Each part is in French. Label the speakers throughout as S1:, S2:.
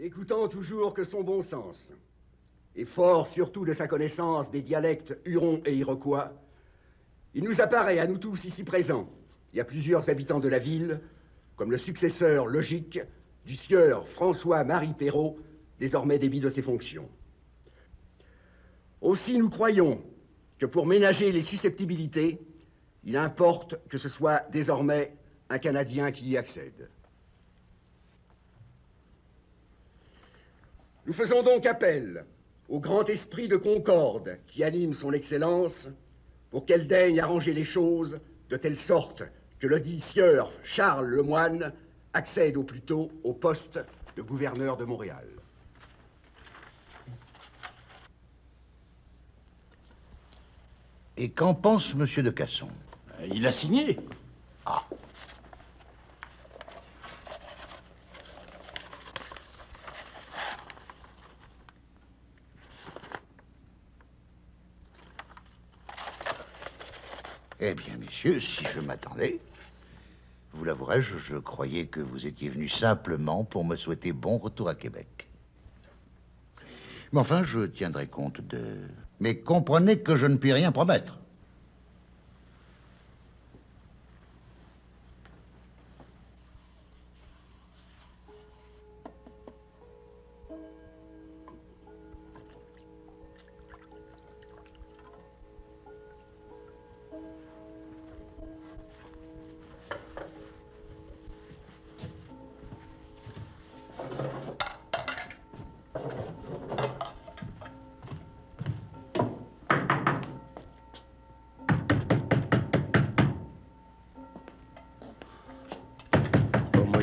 S1: n'écoutant toujours que son bon sens, et fort surtout de sa connaissance des dialectes hurons et iroquois, il nous apparaît à nous tous ici présents, et à plusieurs habitants de la ville, comme le successeur logique du sieur François-Marie Perrault, désormais démis de ses fonctions. Aussi, nous croyons que pour ménager les susceptibilités, il importe que ce soit désormais un Canadien qui y accède. Nous faisons donc appel au grand esprit de concorde qui anime son Excellence pour qu'elle daigne arranger les choses de telle sorte que le dit sieur Charles Lemoine accède au plus tôt au poste de gouverneur de Montréal.
S2: Et qu'en pense Monsieur de Casson?
S3: Il a signé.
S2: Ah. Eh bien, messieurs, si je m'attendais, vous l'avouerai-je, je croyais que vous étiez venus simplement pour me souhaiter bon retour à Québec. Mais enfin, je tiendrai compte de... Mais comprenez que je ne puis rien promettre.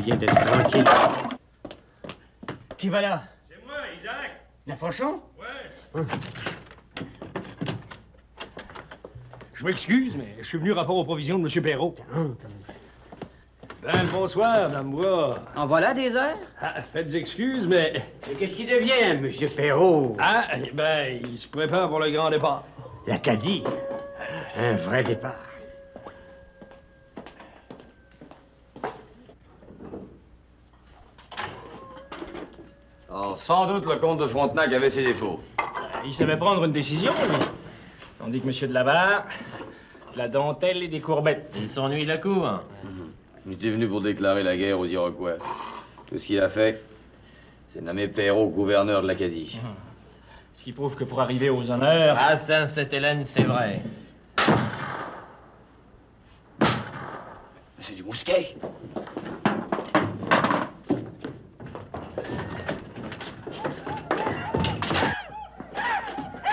S3: D'être tranquille.
S4: Qui va là?
S5: C'est moi, Isaac.
S4: La Fauchon?
S5: Ouais.
S3: Je m'excuse, mais je suis venu rapport aux provisions de M. Perrault. Ben, bonsoir, Dame Bois.
S4: En voilà des heures?
S3: Ah, faites excuses, mais...
S4: Et qu'est-ce qui devient, M. Perrault?
S3: Ah, ben, il se prépare pour le grand départ.
S4: L'Acadie. Un vrai départ.
S6: Alors, sans doute, le comte de Frontenac avait ses défauts.
S3: Il savait prendre une décision, lui. Tandis que M. de Labarre, de la dentelle et des courbettes.
S7: Il s'ennuie la cour. Hein.
S6: Il était venu pour déclarer la guerre aux Iroquois. Tout ce qu'il a fait, c'est nommer Perrault gouverneur de l'Acadie.
S3: Ce qui prouve que pour arriver aux honneurs...
S7: À Sainte-Hélène, c'est vrai.
S6: C'est du mousquet.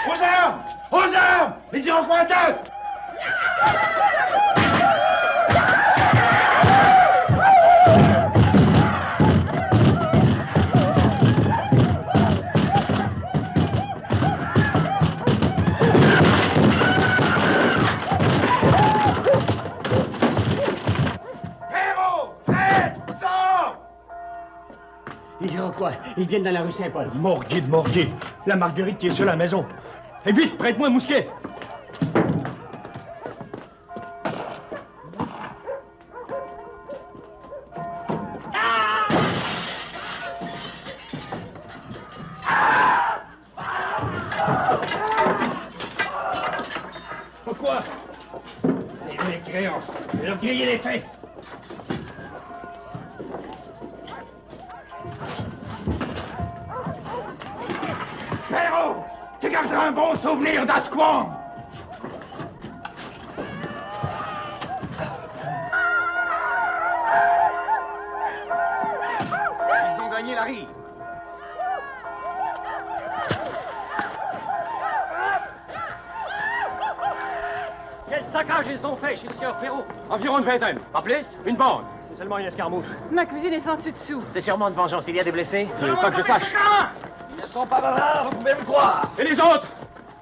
S2: Aux armes! Aux armes! Les Iroquois attaquent!
S4: Perrault! Traître! Sors! Les Iroquois, ils viennent dans la rue Saint-Paul.
S3: Morgué de Morgué. La Marguerite qui est seule à la maison. Et vite, prête-moi un mousquet. Pourquoi? Les mécréants. Je vais leur griller les fesses.
S2: Perrault! Tu garderas un bon souvenir d'Asquan!
S1: Ils ont gagné la rive.
S3: Quel saccage ils ont fait chez le sieur Perrault?
S5: Environ une vingtaine.
S3: Pas plus?
S5: Une bande.
S3: C'est seulement une escarmouche.
S8: Ma cousine est sentue dessous.
S7: C'est sûrement une vengeance. Il y a des blessés?
S5: Pas que je sache.
S2: Ils ne sont pas bavards, vous pouvez me croire!
S5: Et les autres?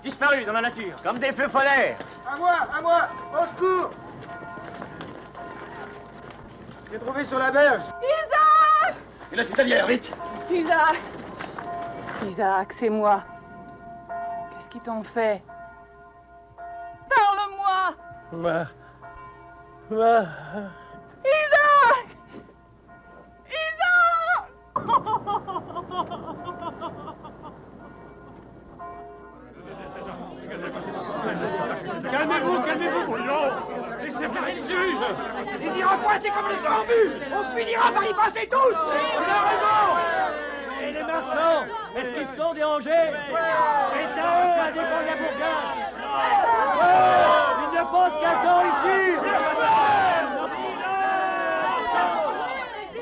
S3: Disparus dans la nature.
S7: Comme des feux follets.
S1: À moi, au secours! J'ai trouvé sur la berge.
S8: Isaac!
S5: Et la citalière, vite!
S8: Isaac! Isaac, c'est moi. Qu'est-ce qu'ils t'ont fait? Parle-moi! Isaac! Isaac!
S4: c'est comme le scorbut. On finira par y passer tous. Il a raison. Et les marchands, est-ce qu'ils sont dérangés? C'est à eux à défendre la bourgade. Ils ne pensent qu'à ça ici.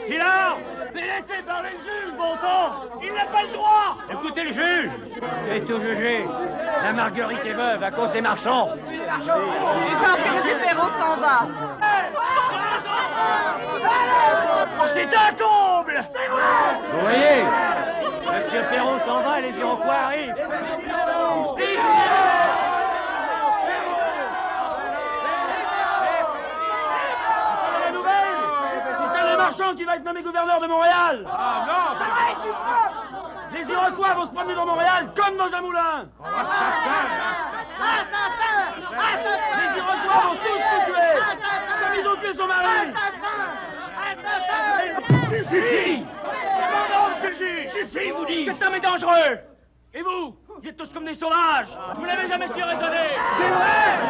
S4: Silence! Mais laissez parler le juge, bon sang! Il n'a pas le droit! Écoutez le juge! C'est tout jugé. La Marguerite est veuve à cause des marchands.
S8: Je pense que M. Perrault s'en va.
S4: Oh, c'est un comble! Vous voyez? Monsieur Perrault s'en va et les Iroquois arrivent. Vive Marchand qui va être nommé gouverneur de Montréal. Ah non, ça va être du propre. Les Iroquois vont se promener dans Montréal comme dans un moulin. Assassin! Assassin! Les Iroquois vont tous nous tuer. Comme ils ont tué son mari. Assassin! Suffit! Commandant, monsieur le juge! Suffit, vous dites! Cet homme est dangereux. Et vous? Vous êtes tous comme des sauvages. Vous n'avez jamais su raisonner. C'est vrai!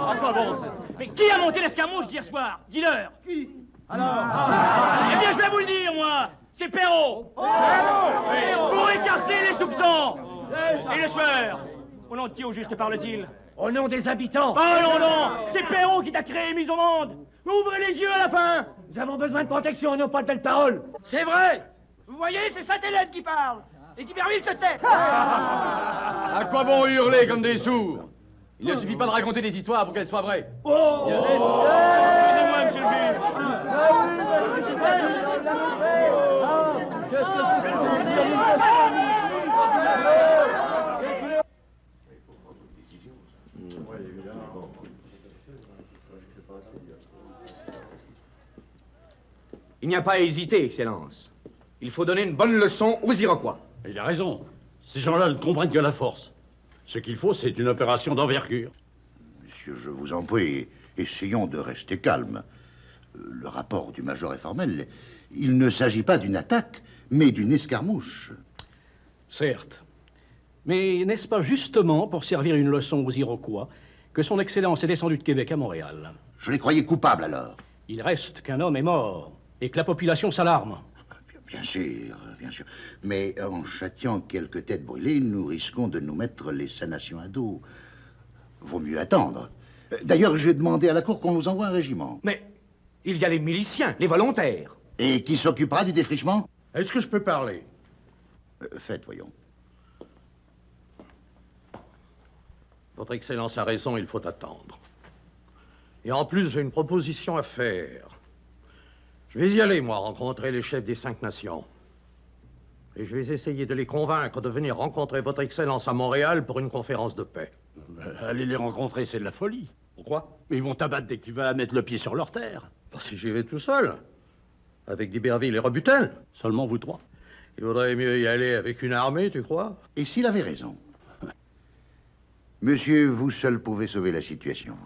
S4: Ah, pas bon, ça. Mais qui a monté l'escarmouche d'hier soir? Dis-leur. Qui? Alors? Eh bien, je vais vous le dire, moi. C'est Perrault. Pour écarter les soupçons. Et le sueur. Au nom de qui au juste parle-t-il? Au nom des habitants. Oh non, non. C'est Perrault qui t'a créé mise au monde. Ouvrez les yeux à la fin. Nous avons besoin de protection et non pas de belles paroles. C'est vrai. Vous voyez, c'est Sainte-Hélène qui parle. Et d'Iberville se tait.
S6: À quoi bon hurler comme des sourds? Il ne suffit pas de raconter des histoires pour qu'elles soient vraies.
S4: Oh! Excusez-moi, monsieur le juge.
S5: Il n'y a pas à hésiter, Excellence. Il faut donner une bonne leçon aux Iroquois.
S9: Il a raison. Ces gens-là ne comprennent que la force. Ce qu'il faut, c'est une opération d'envergure.
S2: Monsieur, je vous en prie, essayons de rester calmes. Le rapport du major est formel. Il ne s'agit pas d'une attaque, mais d'une escarmouche.
S10: Certes. Mais n'est-ce pas justement pour servir une leçon aux Iroquois que son Excellence est descendu de Québec à Montréal?
S2: Je les croyais coupables, alors.
S10: Il reste qu'un homme est mort et que la population s'alarme.
S2: Bien sûr, bien sûr. Mais en châtiant quelques têtes brûlées, nous risquons de nous mettre les sanations à dos. Vaut mieux attendre. D'ailleurs, j'ai demandé à la cour qu'on nous envoie un régiment.
S5: Mais il y a les miliciens, les volontaires.
S2: Et qui s'occupera du défrichement?
S9: Est-ce que je peux parler?
S2: Faites, voyons.
S9: Votre Excellence a raison, il faut attendre. Et en plus, j'ai une proposition à faire. Je vais y aller, moi, rencontrer les chefs des 5 nations. Et je vais essayer de les convaincre de venir rencontrer votre Excellence à Montréal pour une conférence de paix.
S11: Aller les rencontrer, c'est de la folie.
S9: Pourquoi?
S11: Mais ils vont t'abattre dès que tu vas mettre le pied sur leur terre.
S9: Si j'y vais tout seul, avec d'Iberville et Rebutel.
S11: Seulement vous trois.
S9: Il vaudrait mieux y aller avec une armée, tu crois?
S2: Et s'il avait raison? Monsieur, vous seul pouvez sauver la situation.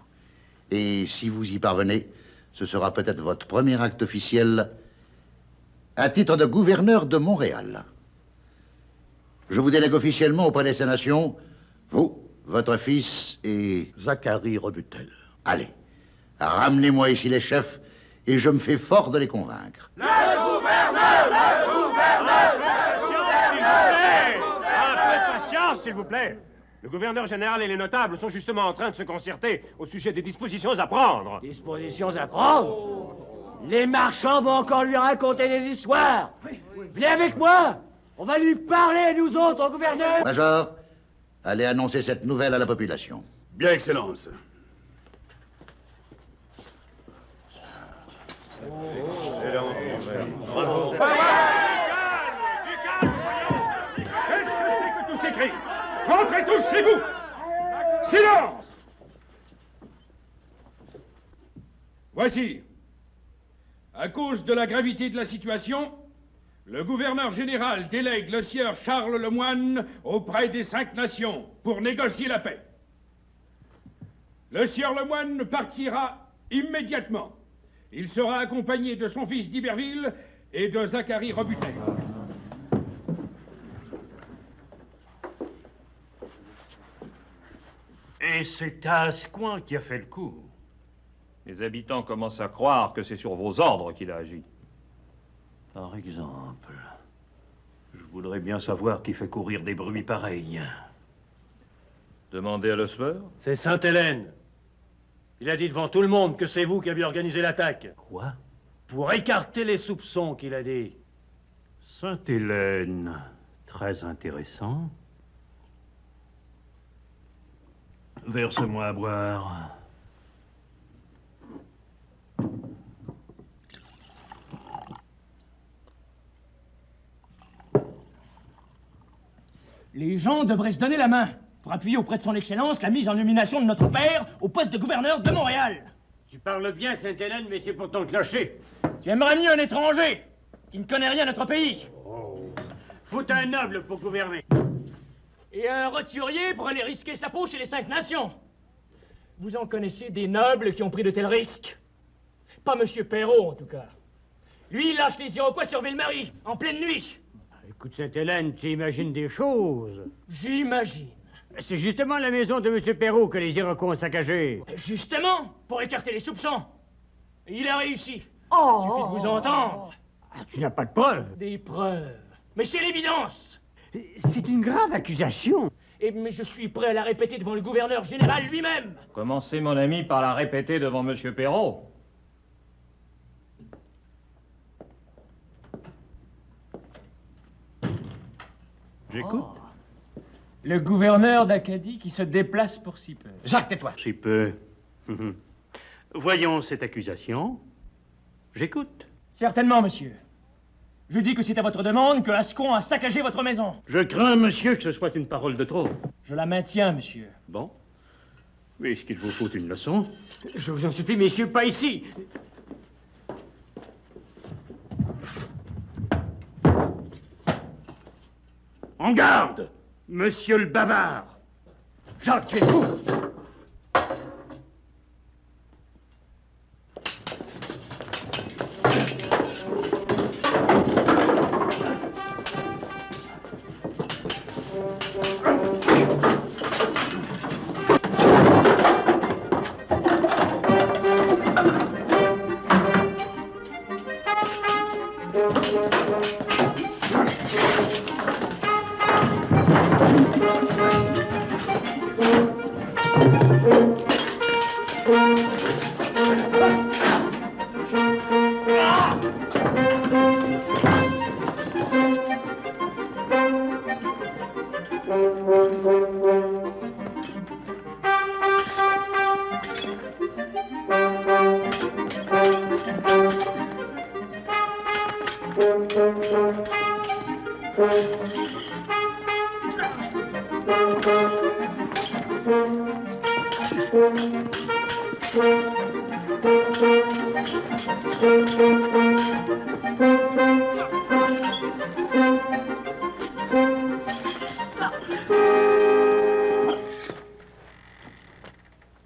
S2: Et si vous y parvenez, ce sera peut-être votre premier acte officiel à titre de gouverneur de Montréal. Je vous délègue officiellement auprès des 5 nations, vous, votre fils et...
S9: Zachary Rebutel.
S2: Allez, ramenez-moi ici les chefs et je me fais fort de les convaincre.
S4: Le gouverneur! Le gouverneur! Un peu de patience, s'il vous plaît. Le gouverneur général et les notables sont justement en train de se concerter au sujet des dispositions à prendre. Dispositions à prendre? Les marchands vont encore lui raconter des histoires. Venez avec moi. On va lui parler, nous autres, au gouverneur.
S2: Major, allez annoncer cette nouvelle à la population.
S11: Bien, Excellence.
S4: Qu'est-ce que c'est que tous ces cris? Rentrez tous chez vous! Silence!
S12: Voici. À cause de la gravité de la situation, le gouverneur général délègue le sieur Charles Lemoine auprès des 5 nations pour négocier la paix. Le sieur Lemoine partira immédiatement. Il sera accompagné de son fils d'Iberville et de Zachary Rebutel.
S13: Et c'est Asquin qui a fait le coup. Les habitants commencent à croire que c'est sur vos ordres qu'il a agi.
S11: Par exemple, je voudrais bien savoir qui fait courir des bruits pareils.
S13: Demandez à l'ossueur.
S4: C'est Sainte-Hélène. Il a dit devant tout le monde que c'est vous qui aviez organisé l'attaque.
S11: Quoi?
S4: Pour écarter les soupçons, qu'il a dit.
S11: Sainte-Hélène, très intéressant. Verse-moi à boire.
S4: Les gens devraient se donner la main pour appuyer auprès de son Excellence la mise en nomination de notre père au poste de gouverneur de Montréal.
S7: Tu parles bien, Sainte-Hélène, mais c'est pour ton clocher.
S4: Tu aimerais mieux un étranger qui ne connaît rien à notre pays.
S7: Faut un noble pour gouverner.
S4: Et un roturier pour aller risquer sa peau chez les 5 nations. Vous en connaissez des nobles qui ont pris de tels risques? Pas Monsieur Perrault, en tout cas. Lui, il lâche les Iroquois sur Ville-Marie, en pleine nuit.
S7: Écoute, Sainte-Hélène, tu imagines des choses.
S4: J'imagine.
S7: C'est justement la maison de M. Perrault que les Iroquois ont saccagée.
S4: Justement, pour écarter les soupçons. Et il a réussi.
S8: Oh.
S4: Il suffit de vous entendre.
S7: Ah, tu n'as pas de preuves.
S4: Des preuves. Mais c'est l'évidence.
S7: C'est une grave accusation.
S4: Mais je suis prêt à la répéter devant le gouverneur général lui-même.
S13: Commencez, mon ami, par la répéter devant M. Perrault.
S11: J'écoute.
S4: Oh. Le gouverneur d'Acadie qui se déplace pour si peu.
S10: Jacques, tais-toi.
S11: Si peu. Voyons cette accusation. J'écoute.
S4: Certainement, monsieur. Je dis que c'est à votre demande que Ascon a saccagé votre maison.
S11: Je crains, monsieur, que ce soit une parole de trop.
S4: Je la maintiens, monsieur.
S11: Bon. Est-ce qu'il vous faut une leçon?
S7: Je vous en supplie, messieurs, pas ici.
S11: En garde, monsieur le bavard.
S4: Jacques, tu es fou.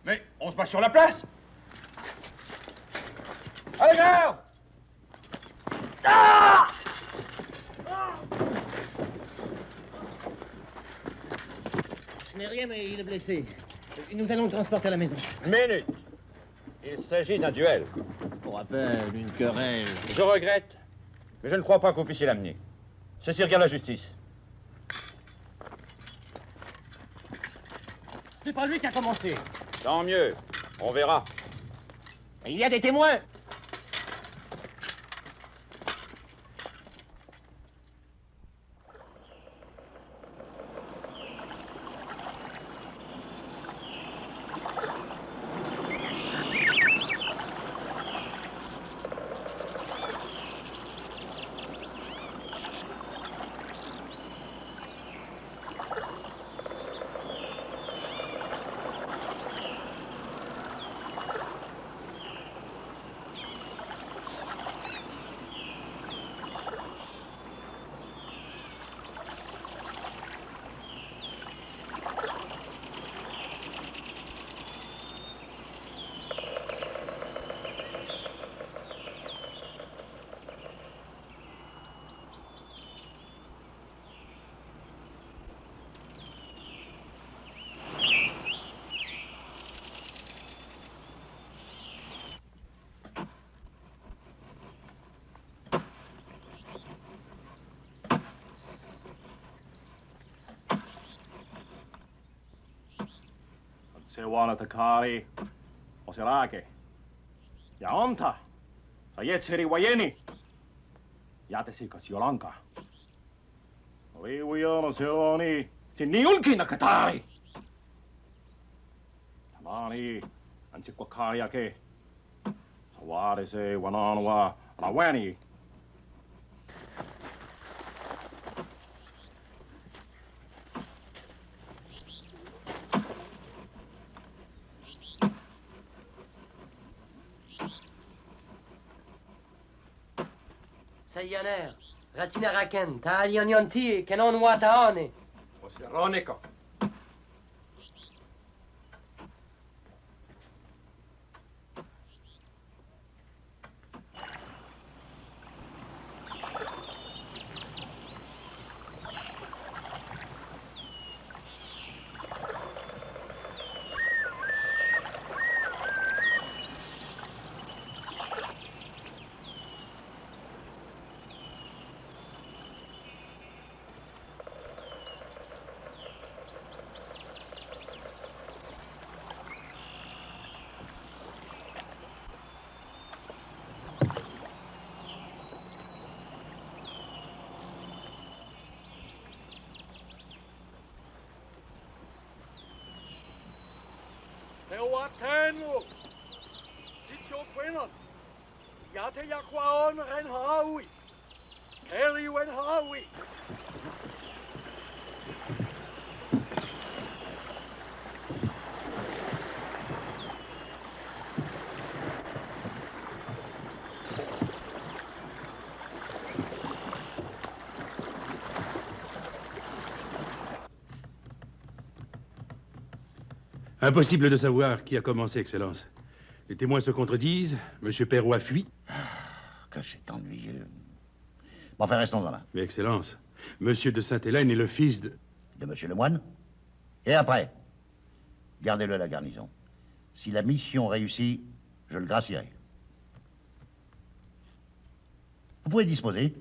S12: Mais on se bat sur la place. Allez, garde! Ah!
S7: Ce n'est rien, mais il est blessé. Nous allons le transporter à la maison.
S14: Minute. Il s'agit d'un duel.
S7: Pour rappel, une querelle.
S14: Je regrette, mais je ne crois pas que vous puissiez l'amener. Ceci regarde la justice.
S7: Ce n'est pas lui qui a commencé.
S14: Tant mieux. On verra.
S7: Il y a des témoins.
S3: Sewana takari. Osirake. Ja onta. Sa jetseri wajeni. Jatesikas jolanka. Liujano seloni. Sin niin ulkina katari. Tamani. Ansikwa kariake. Sawari se wananwa. Rawani.
S7: Sayaner, Ratina Raken, Taalianyanti, Kenon Wataane.
S5: Oseroniko.
S15: Teoatenu, sitio kwenat, yate yakwaon ren hawi, keri wen hawi.
S12: Impossible de savoir qui a commencé, Excellence. Les témoins se contredisent. Monsieur Perrault a fui.
S2: Que c'est ennuyeux. Bon, enfin, restons-en là.
S12: Mais, Excellence, Monsieur de Sainte-Hélène est le fils de...
S2: De Monsieur Lemoine. Et après, gardez-le à la garnison. Si la mission réussit, je le gracierai. Vous pouvez disposer.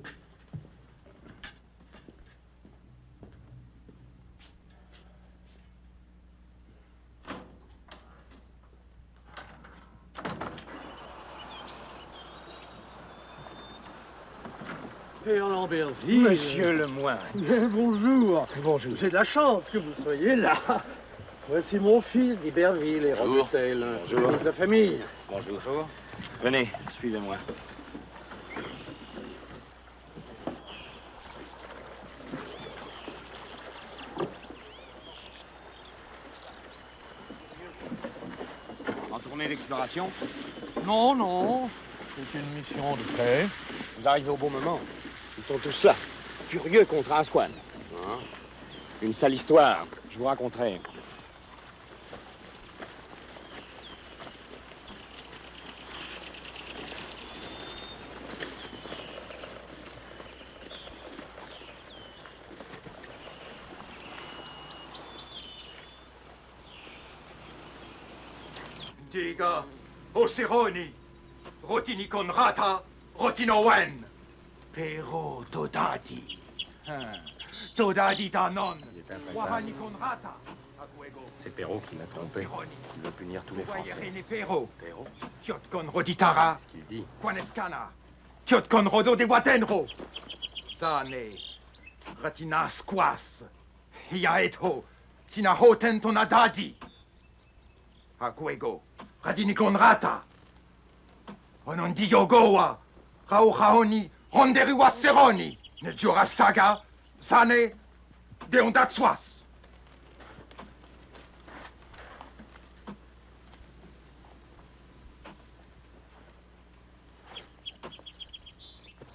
S15: Père Lamberville.
S5: Monsieur Lemoine.
S15: Bonjour.
S5: Bonjour.
S15: J'ai de la chance que vous soyez là. Voici mon fils d'Iberville et Robertel.
S5: Bonjour.
S15: Toute la famille.
S5: Bonjour. Bonjour. Venez, suivez-moi. En tournée d'exploration?
S15: Non, non. C'est une mission de paix. Vous arrivez au bon moment. Ils sont tous là, furieux contre Asquan. Hein? Une sale histoire, je vous raconterai.
S16: Diga, Oseroni, Rotini Conrata, Rotinowen, Pero Todati. Todati Danon, Wahani Conrata.
S5: C'est Perrault qui l'a trompé. Il veut punir tous les Français.
S16: Perrault. Tiotkon Roditara.
S5: Ce qu'il dit.
S16: Quanescana. Tiotkon Rodo de Watenro. Sane. Ratina Squas. Iaetho. Sinahoten Tonadadi. Aguego. Radini Conrata. Onondi Yogoa. Rauhaoni. Ronderiwa Seroni. Nejura Saga. Sane. Deondatsuas.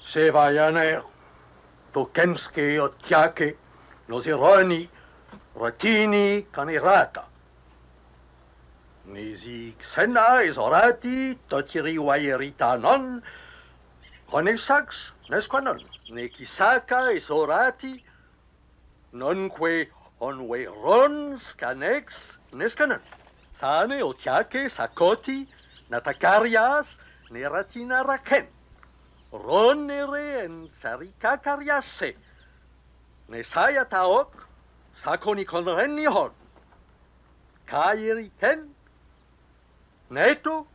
S15: Sevajaner, Tokenski, Otiake, Nosironi, Ratini, Kanirata. Nisi Xena, Esorati, Totiri Wayeritanon, Renesax, Nesquanon, Nekisaka, Esorati, Nonque, Onwe Ron, Scanex, Nescanon, Sane, Otiake, Sakoti, Natakarias, Neratina Raken. Ronere en Sarika Kariase. Nesaya Taok, Sakoni Konrenni Hon.
S9: Kairi ken, neto,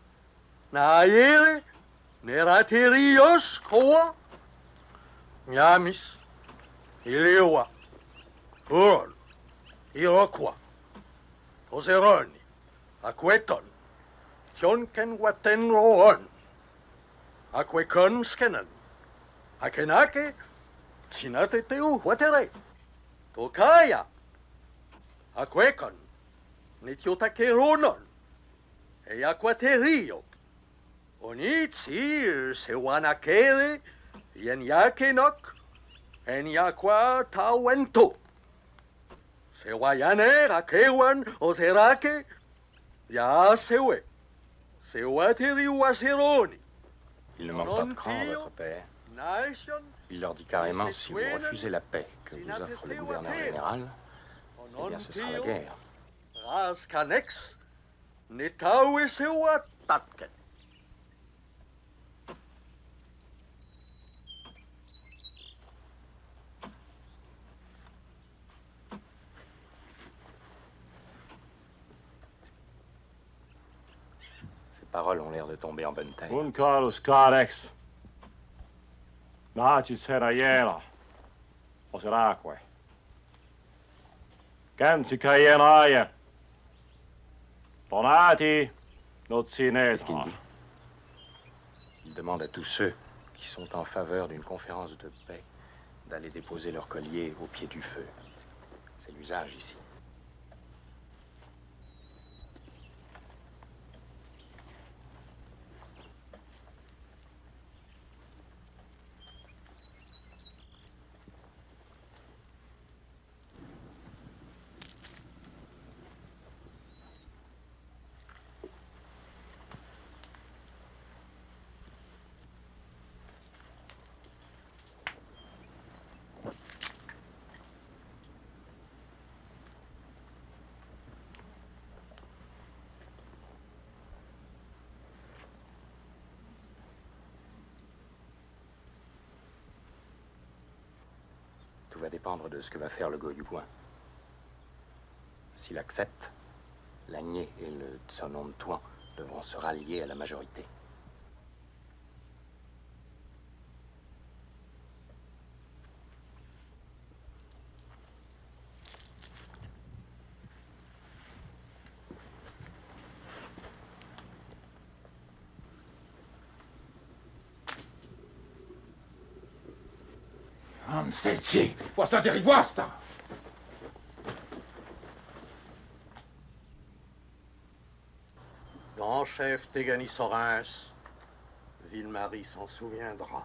S9: naere, neraterios koa, Nyamis, Ilewa, Huron, Iroquois, Oseroni, Aqueton, Tionken Waten Roon, Aquecon Skenan, Akenake, Sinate Teu Watere, Tokaya, Aquecon, Netiotake Ronon, e Aquaterio, Onitsi, Sewanakele, Yenyakenok, Enyakwa Tawento, Sewayane, Akewan, Oserake, Ya Sewe, Sewateri Waseroni.
S15: Il ne manque pas de cran, votre père. Il leur dit carrément, si vous refusez la paix que vous offre le gouverneur général, eh bien ce sera la guerre.
S9: Raskanex, Netawe Sewa Tatken.
S15: Ces paroles ont l'air de tomber en bonne terre.
S13: Un Carlos Carex. Nacis herajera. Oseraque. Kämsi kaienaie. Donati.
S15: Qu'est-ce qu'il dit? Il demande à tous ceux qui sont en faveur d'une conférence de paix d'aller déposer leur collier au pied du feu. C'est l'usage ici. Tout va dépendre de ce que va faire le Goyougoin. S'il accepte, Lagné et le Tsonon de Touan devront se rallier à la majorité.
S16: Anseci, posso di riposta!
S9: Grand chef Tegani Sorens, Ville-Marie s'en souviendra.